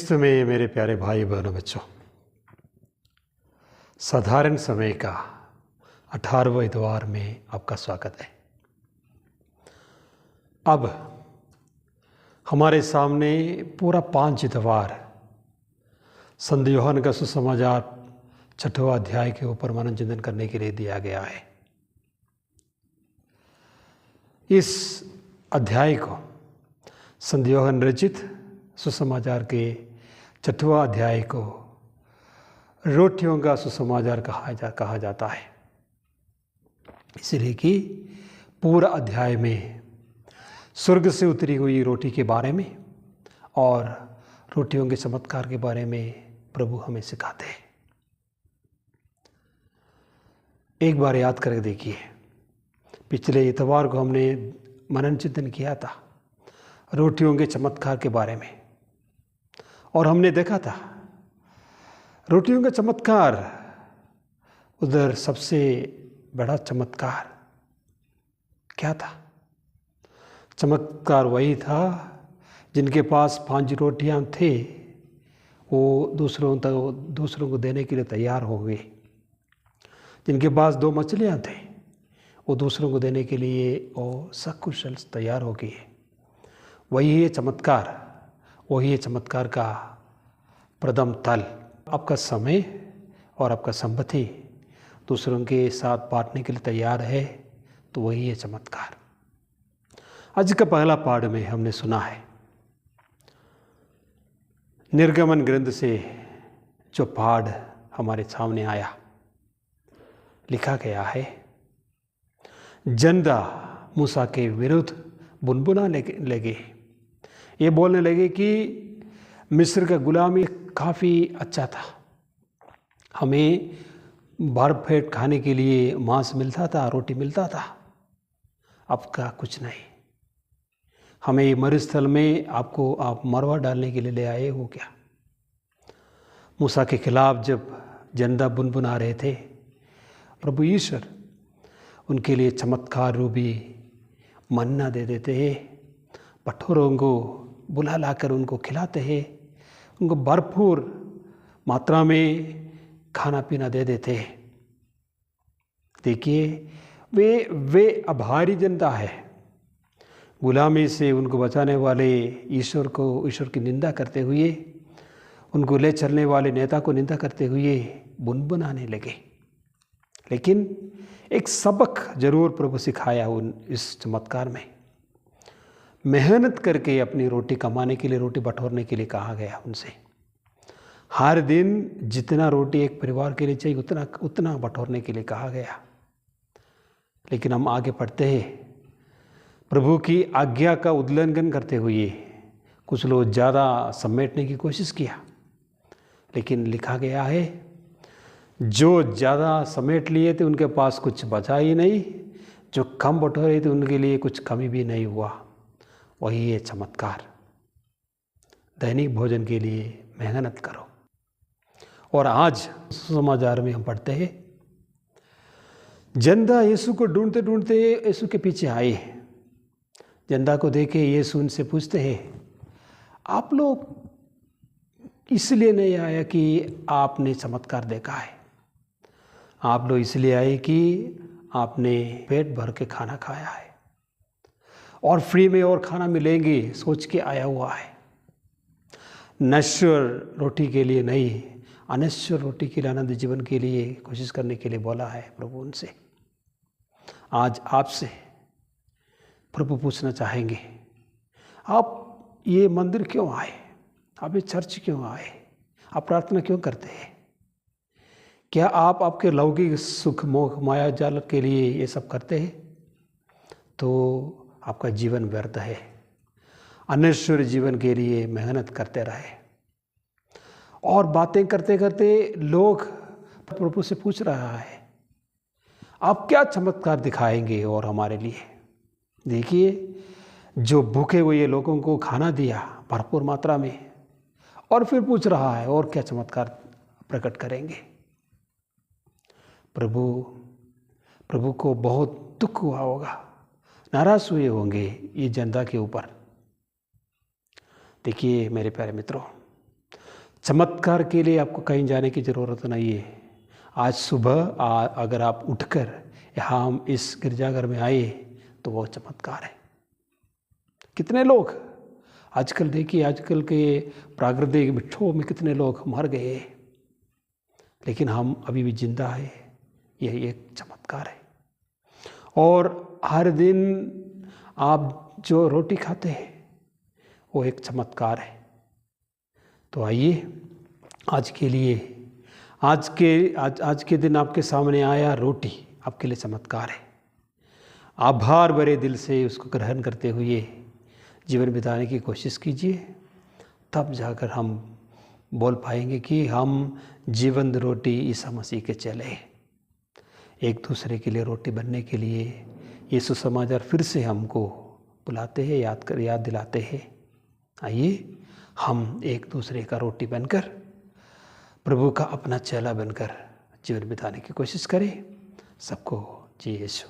क्रिस्त में मेरे प्यारे भाई बहनों बच्चों, साधारण समय का 18वां इतवार में आपका स्वागत है। अब हमारे सामने पूरा 5 इतवार संत यूहन्ना का सुसमाचार 6वां अध्याय के ऊपर मनन चिंतन करने के लिए दिया गया है। इस अध्याय को संत यूहन्ना रचित सुसमाचार के 6वां अध्याय को रोटियों का सुसमाचार कहा जाता है, इसलिए कि पूरा अध्याय में स्वर्ग से उतरी हुई रोटी के बारे में और रोटियों के चमत्कार के बारे में प्रभु हमें सिखाते हैं। एक बार याद करके देखिए, पिछले इतवार को हमने मनन चिंतन किया था रोटियों के चमत्कार के बारे में, और हमने देखा था रोटियों का चमत्कार, उधर सबसे बड़ा चमत्कार क्या था? चमत्कार वही था जिनके पास 5 रोटियां थे, वो दूसरों को देने के लिए तैयार हो गए। जिनके पास 2 मछलियां थे, वो दूसरों को देने के लिए वो सकुशल तैयार हो गए। वही है चमत्कार, वही है चमत्कार का प्रथम तल। आपका समय और आपका संपत्ति दूसरों के साथ बांटने के लिए तैयार है, तो वही है चमत्कार। आज का पहला पाठ में हमने सुना है निर्गमन ग्रंथ से जो पाठ हमारे सामने आया, लिखा गया है, जनदा मूसा के विरुद्ध बुनबुनाने लगे। ये बोलने लगे कि मिस्र का गुलामी काफ़ी अच्छा था, हमें भर पेट खाने के लिए मांस मिलता था, रोटी मिलता था। अब का कुछ नहीं, हमें मरुस्थल में आप मरवा डालने के लिए ले आए हो क्या? मूसा के खिलाफ जब जनदा बुनबुना रहे थे, प्रभु ईश्वर उनके लिए चमत्कार रूपी मन्ना दे देते हैं, पठोरों को बुला लाकर उनको खिलाते हैं, उनको भरपूर मात्रा में खाना पीना दे देते हैं। देखिए, वे आभारी जनता है। गुलामी से उनको बचाने वाले ईश्वर की निंदा करते हुए, उनको ले चलने वाले नेता को निंदा करते हुए बुनबुनाने लगे। लेकिन एक सबक जरूर प्रभु सिखाया इस चमत्कार में। मेहनत करके अपनी रोटी कमाने के लिए, रोटी बटोरने के लिए कहा गया उनसे। हर दिन जितना रोटी एक परिवार के लिए चाहिए उतना बटोरने के लिए कहा गया। लेकिन हम आगे पढ़ते हैं, प्रभु की आज्ञा का उल्लंघन करते हुए कुछ लोग ज़्यादा समेटने की कोशिश किया। लेकिन लिखा गया है, जो ज़्यादा समेट लिए थे उनके पास कुछ बचा ही नहीं, जो कम बटोरे थे उनके लिए कुछ कमी भी नहीं हुआ। वही है चमत्कार। दैनिक भोजन के लिए मेहनत करो। और आज समाचार में हम पढ़ते हैं, जनदा यीशु को ढूंढते ढूंढते यीशु के पीछे आए। जनदा को देखे यीशु उनसे पूछते हैं, आप लोग इसलिए नहीं आया कि आपने चमत्कार देखा है, आप लोग इसलिए आए कि आपने पेट भर के खाना खाया है और फ्री में और खाना मिलेंगे सोच के आया हुआ है। नश्वर रोटी के लिए नहीं, अनश्वर रोटी के लिए, आनंद जीवन के लिए कोशिश करने के लिए बोला है प्रभु उनसे। आज आपसे प्रभु पूछना चाहेंगे, आप ये मंदिर क्यों आए? आप ये चर्च क्यों आए? आप प्रार्थना क्यों करते हैं? क्या आप आपके लौकिक सुख मोह माया जाल के लिए ये सब करते हैं? तो आपका जीवन व्यर्थ है। अनश्वर जीवन के लिए मेहनत करते रहे। और बातें करते करते लोग प्रभु से पूछ रहा है, आप क्या चमत्कार दिखाएंगे और हमारे लिए? देखिए, जो भूखे हुए लोगों को खाना दिया भरपूर मात्रा में, और फिर पूछ रहा है और क्या चमत्कार प्रकट करेंगे? प्रभु को बहुत दुख हुआ होगा, नाराज हुए होंगे ये जनता के ऊपर। देखिए मेरे प्यारे मित्रों, चमत्कार के लिए आपको कहीं जाने की ज़रूरत नहीं है। आज सुबह अगर आप उठकर यहाँ हम इस गिरजाघर में आए तो वो चमत्कार है। कितने लोग आजकल देखिए, आजकल के प्राकृतिक विक्षोभ में कितने लोग मर गए, लेकिन हम अभी भी जिंदा है, यही एक चमत्कार है। और हर दिन आप जो रोटी खाते हैं वो एक चमत्कार है। तो आइए आज के लिए, आज के दिन आपके सामने आया रोटी आपके लिए चमत्कार है। आभार भरे दिल से उसको ग्रहण करते हुए जीवन बिताने की कोशिश कीजिए, तब जाकर हम बोल पाएंगे कि हम जीवंत रोटी ईसा मसीह के चेले। एक दूसरे के लिए रोटी बनने के लिए यीशु समाचार फिर से हमको बुलाते हैं, याद दिलाते हैं। आइए हम एक दूसरे का रोटी बनकर, प्रभु का अपना चेला बनकर जीवन बिताने की कोशिश करें। सबको जी यीशु।